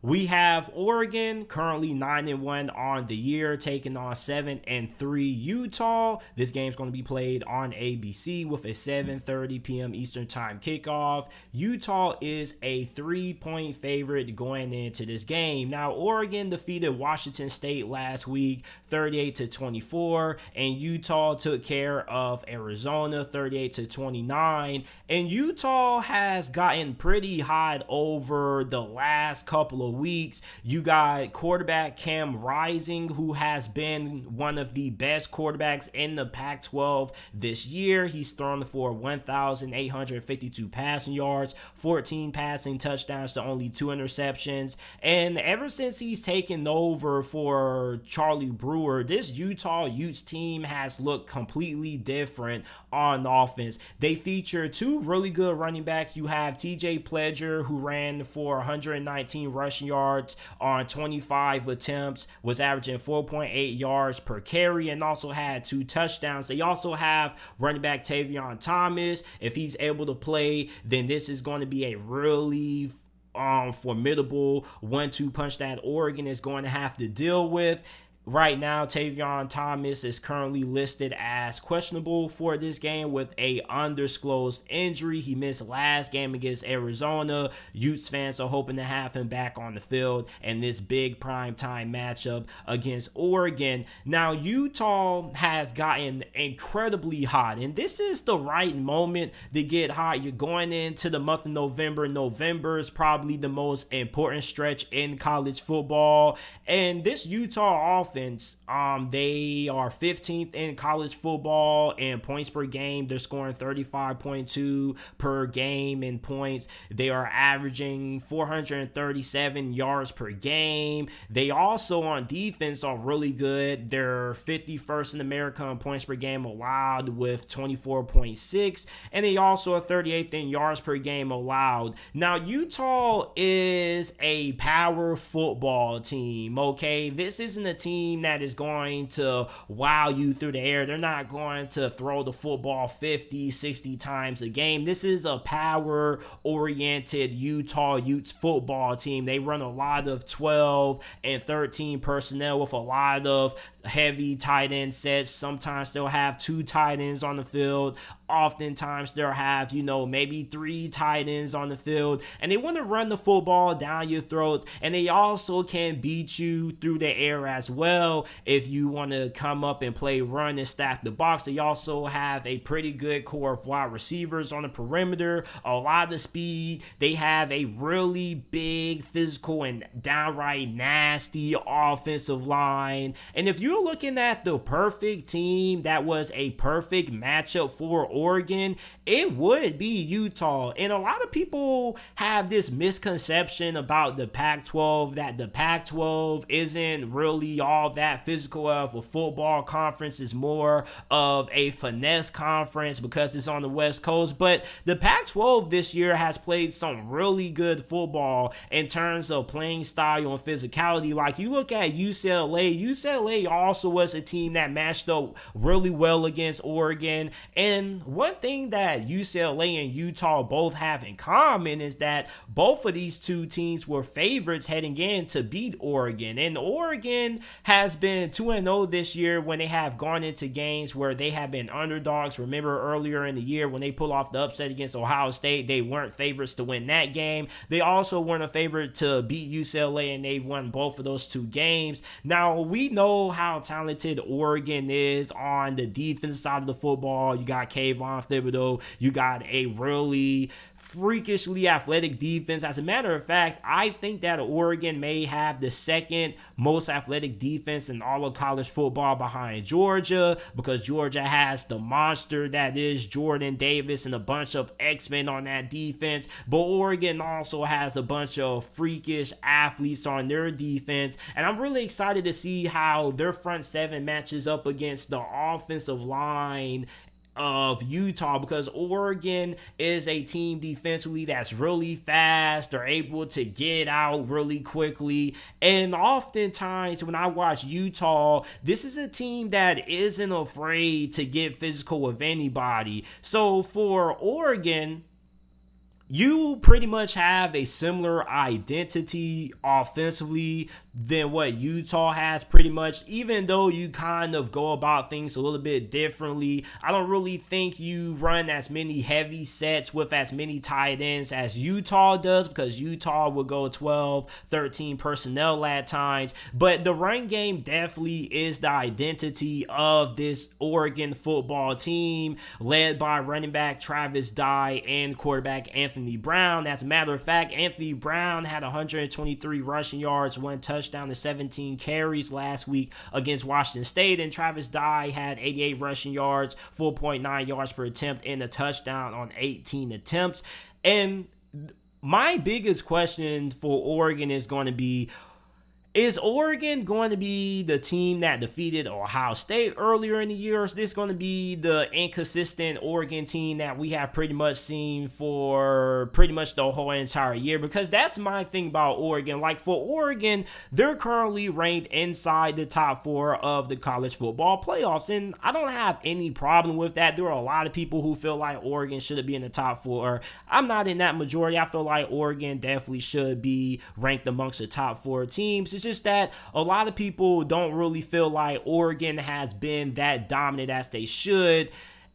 We have Oregon currently 9-1 on the year, taking on 7-3 Utah. This game's going to be played on ABC with a 7:30 p.m. Eastern Time kickoff. Utah is a 3-point favorite going into this game. Now, Oregon defeated Washington State last week 38-24, and Utah took care of Arizona 38-29. And Utah has gotten pretty hot over the last couple of weeks. You got quarterback Cam Rising, who has been one of the best quarterbacks in the Pac-12 this year. He's thrown for 1,852 passing yards, 14 passing touchdowns to only 2 interceptions. And ever since he's taken over for Charlie Brewer, this Utah Utes team has looked completely different on offense. They feature 2 really good running backs. You have TJ Pledger, who ran for 119 rushing yards on 25 attempts, was averaging 4.8 yards per carry, and also had 2 touchdowns. They also have running back Tavion Thomas. If he's able to play, then this is going to be a really formidable 1-2 punch that Oregon is going to have to deal with. Right now, Tavion Thomas is currently listed as questionable for this game with a undisclosed injury. He missed last game against Arizona. Utes fans are hoping to have him back on the field in this big primetime matchup against Oregon. Now, Utah has gotten incredibly hot, and this is the right moment to get hot. You're going into the month of November. November is probably the most important stretch in college football, and this Utah offense, they are 15th in college football in points per game. They're scoring 35.2 per game in points. They are averaging 437 yards per game. They also on defense are really good. They're 51st in America in points per game allowed with 24.6, and they also are 38th in yards per game allowed. Now, Utah is a power football team, okay? This isn't a team that is going to wow you through the air. They're not going to throw the football 50, 60 times a game. This is a power-oriented Utah Utes football team. They run a lot of 12 and 13 personnel with a lot of heavy tight end sets. Sometimes they'll have 2 tight ends on the field. Oftentimes they'll have, maybe 3 tight ends on the field. And they want to run the football down your throat. And they also can beat you through the air as well. If you want to come up and play run and stack the box, they also have a pretty good core of wide receivers on the perimeter, a lot of speed. They have a really big, physical, and downright nasty offensive line. And if you're looking at the perfect team that was a perfect matchup for Oregon, it would be Utah. And a lot of people have this misconception about the Pac-12, that the Pac-12 isn't really all that physical of a football conference. Is more of a finesse conference because it's on the West Coast. But the Pac-12 this year has played some really good football in terms of playing style and physicality. Like, you look at UCLA also was a team that matched up really well against Oregon. And one thing that UCLA and Utah both have in common is that both of these 2 teams were favorites heading in to beat Oregon. And Oregon has been 2-0 this year when they have gone into games where they have been underdogs. Remember earlier in the year when they pulled off the upset against Ohio State, they weren't favorites to win that game. They also weren't a favorite to beat UCLA, and they won both of those 2 games. Now, we know how talented Oregon is on the defense side of the football. You got Kayvon Thibodeau. You got a really freakishly athletic defense. As a matter of fact, I think that Oregon may have the second most athletic defense in all of college football behind Georgia, because Georgia has the monster that is Jordan Davis and a bunch of X-Men on that defense. But Oregon also has a bunch of freakish athletes on their defense, and I'm really excited to see how their front 7 matches up against the offensive line of Utah, because Oregon is a team defensively that's really fast. They're able to get out really quickly. And oftentimes when I watch Utah, this is a team that isn't afraid to get physical with anybody. So for Oregon, you pretty much have a similar identity offensively than what Utah has pretty much, even though you kind of go about things a little bit differently. I don't really think you run as many heavy sets with as many tight ends as Utah does, because Utah will go 12, 13 personnel at times. But the run game definitely is the identity of this Oregon football team, led by running back Travis Dye and quarterback Anthony Brown. As a matter of fact, Anthony Brown had 123 rushing yards, 1 touchdown to 17 carries last week against Washington State, and Travis Dye had 88 rushing yards, 4.9 yards per attempt, and a touchdown on 18 attempts. And my biggest question for Oregon is going to be, is Oregon going to be the team that defeated Ohio State earlier in the year, or is this going to be the inconsistent Oregon team that we have pretty much seen for pretty much the whole entire year? Because that's my thing about Oregon. Like, for Oregon, they're currently ranked inside the top 4 of the college football playoffs, and I don't have any problem with that. There are a lot of people who feel like Oregon should be in the top 4. I'm not in that majority. I feel like Oregon definitely should be ranked amongst the top 4 teams. It's just that a lot of people don't really feel like Oregon has been that dominant as they should.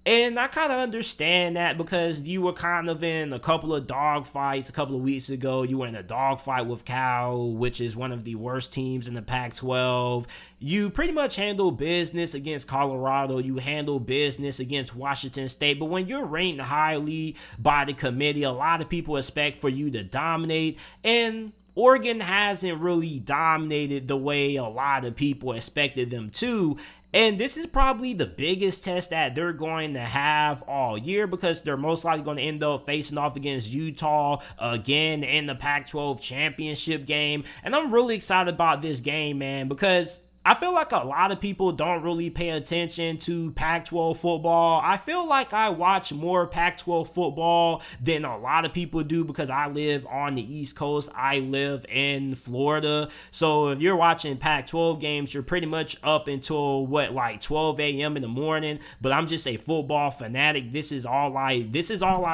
And I kind of understand that, because you were kind of in a couple of dogfights a couple of weeks ago. You were in a dogfight with Cal, which is one of the worst teams in the Pac-12. You pretty much handle business against Colorado. You handle business against Washington State. But when you're ranked highly by the committee, a lot of people expect for you to dominate. And Oregon hasn't really dominated the way a lot of people expected them to. And this is probably the biggest test that they're going to have all year, because they're most likely going to end up facing off against Utah again in the Pac-12 championship game. And I'm really excited about this game, man, because I feel like a lot of people don't really pay attention to Pac-12 football. I feel like I watch more Pac-12 football than a lot of people do, because I live on the East Coast. I live in Florida. So if you're watching Pac-12 games, you're pretty much up until like 12 a.m. in the morning. But I'm just a football fanatic. This is all I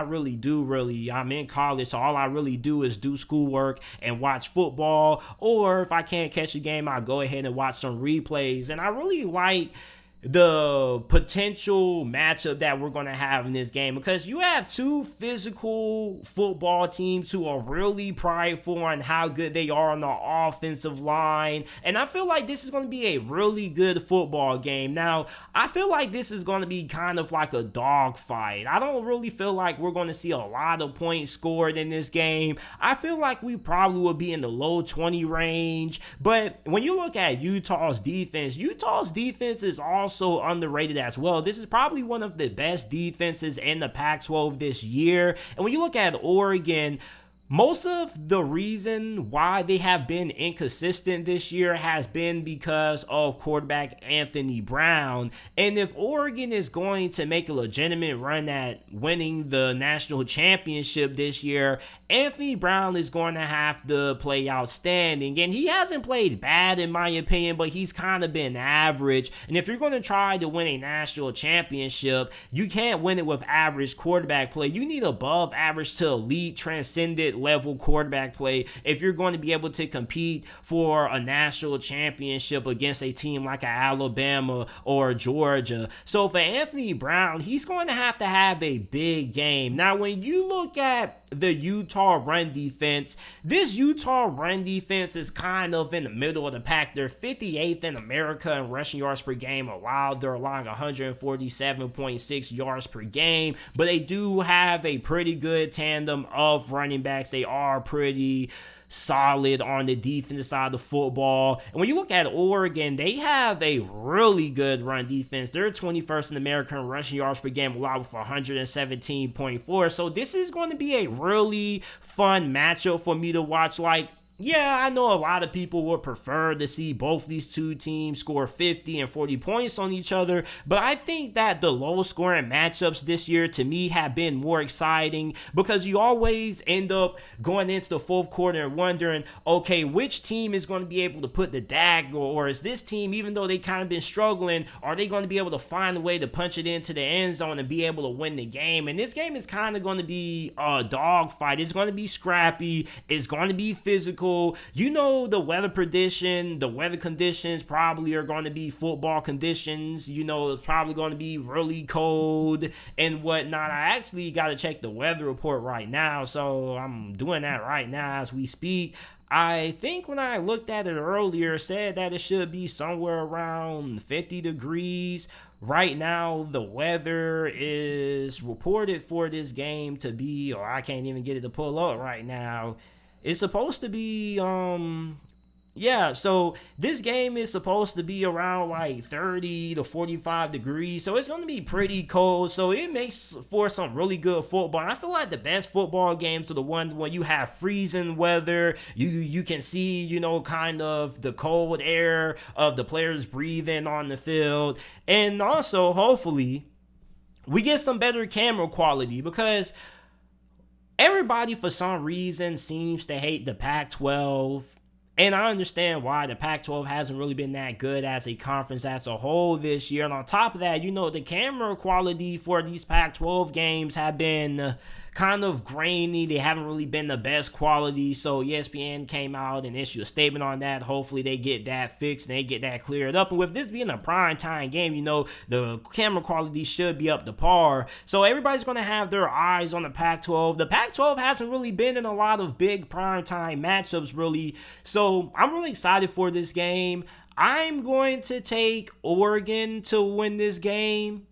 really do, really. I'm in college, so all I really do is do schoolwork and watch football. Or if I can't catch a game, I'll go ahead and watch some replays. And I really like the potential matchup that we're going to have in this game, because you have two physical football teams who are really prideful on how good they are on the offensive line, and I feel like this is going to be a really good football game. Now, I feel like this is going to be kind of like a dogfight. I don't really feel like we're going to see a lot of points scored in this game. I feel like we probably will be in the low 20 range, but when you look at Utah's defense is also underrated as well. This is probably one of the best defenses in the Pac-12 this year. And when you look at Oregon, most of the reason why they have been inconsistent this year has been because of quarterback Anthony Brown. And if Oregon is going to make a legitimate run at winning the national championship this year, Anthony Brown is going to have to play outstanding. And he hasn't played bad in my opinion, but he's kind of been average. And if you're going to try to win a national championship, you can't win it with average quarterback play. You need above average to elite, transcendent level quarterback play if you're going to be able to compete for a national championship against a team like Alabama or Georgia. So for Anthony Brown, he's going to have a big game. Now, when you look at the Utah run defense, this Utah run defense is kind of in the middle of the pack. They're 58th in America in rushing yards per game allowed. They're allowing 147.6 yards per game, but they do have a pretty good tandem of running backs. They are pretty solid on the defensive side of the football. And when you look at Oregon, they have a really good run defense. They're 21st in American rushing yards per game allowed with 117.4. So this is going to be a really fun matchup for me to watch. Like, Yeah, I know a lot of people would prefer to see both these two teams score 50 and 40 points on each other, but I think that the low scoring matchups this year to me have been more exciting because you always end up going into the fourth quarter and wondering, okay, which team is going to be able to put the dagger, or is this team, even though they kind of been struggling, are they going to be able to find a way to punch it into the end zone and be able to win the game? And this game is kind of going to be a dogfight. It's going to be scrappy. It's going to be physical. You know, the weather conditions probably are going to be football conditions. You know, it's probably going to be really cold and whatnot. I actually got to check the weather report right now, so I'm doing that right now as we speak. I think when I looked at it earlier, it said that it should be somewhere around 50 degrees. Right now, the weather is reported for this game to be, or I can't even get it to pull up right now. It's supposed to be, so this game is supposed to be around like 30 to 45 degrees. So it's going to be pretty cold. So it makes for some really good football. And I feel like the best football games are the ones when you have freezing weather. You can see, you know, kind of the cold air of the players breathing on the field. And also, hopefully, we get some better camera quality because everybody, for some reason, seems to hate the Pac-12. And I understand why. The Pac-12 hasn't really been that good as a conference as a whole this year. And on top of that, you know, the camera quality for these Pac-12 games have been kind of grainy. They haven't really been the best quality. So ESPN came out and issued a statement on that. Hopefully they get that fixed and they get that cleared up. And with this being a prime time game, you know, the camera quality should be up to par. So everybody's going to have their eyes on the Pac-12. The Pac-12 hasn't really been in a lot of big prime time matchups, really. So I'm really excited for this game. I'm going to take Oregon to win this game.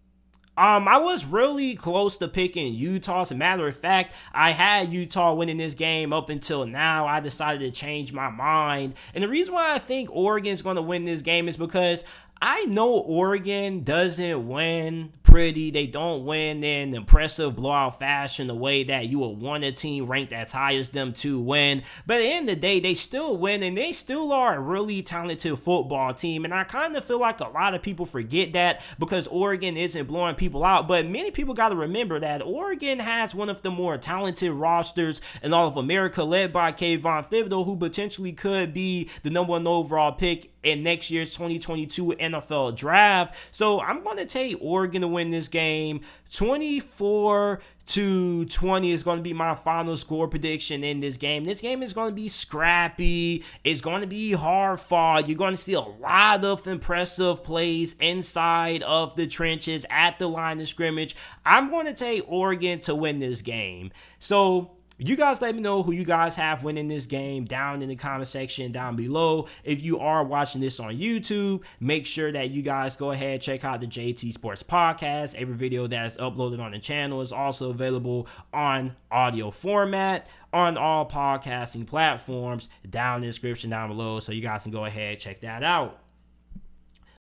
I was really close to picking Utah. As a matter of fact, I had Utah winning this game up until now. I decided to change my mind. And the reason why I think Oregon's going to win this game is because I know Oregon doesn't win pretty. They don't win in impressive blowout fashion the way that you would want a team ranked as high as them to win. But at the end of the day, they still win, and they still are a really talented football team. And I kind of feel like a lot of people forget that because Oregon isn't blowing people out. But many people got to remember that Oregon has one of the more talented rosters in all of America, led by Kayvon Thibodeau, who potentially could be the #1 overall pick in next year's 2022 NFL draft. So I'm going to take Oregon to win this game. 24-20 is going to be my final score prediction in this game. This game is going to be scrappy. It's going to be hard fought. You're going to see a lot of impressive plays inside of the trenches at the line of scrimmage. I'm going to take Oregon to win this game. So you guys let me know who you guys have winning this game down in the comment section down below. If you are watching this on YouTube, make sure that you guys go ahead and check out the JT Sports Podcast. Every video that is uploaded on the channel is also available on audio format on all podcasting platforms down in the description down below. So you guys can go ahead and check that out.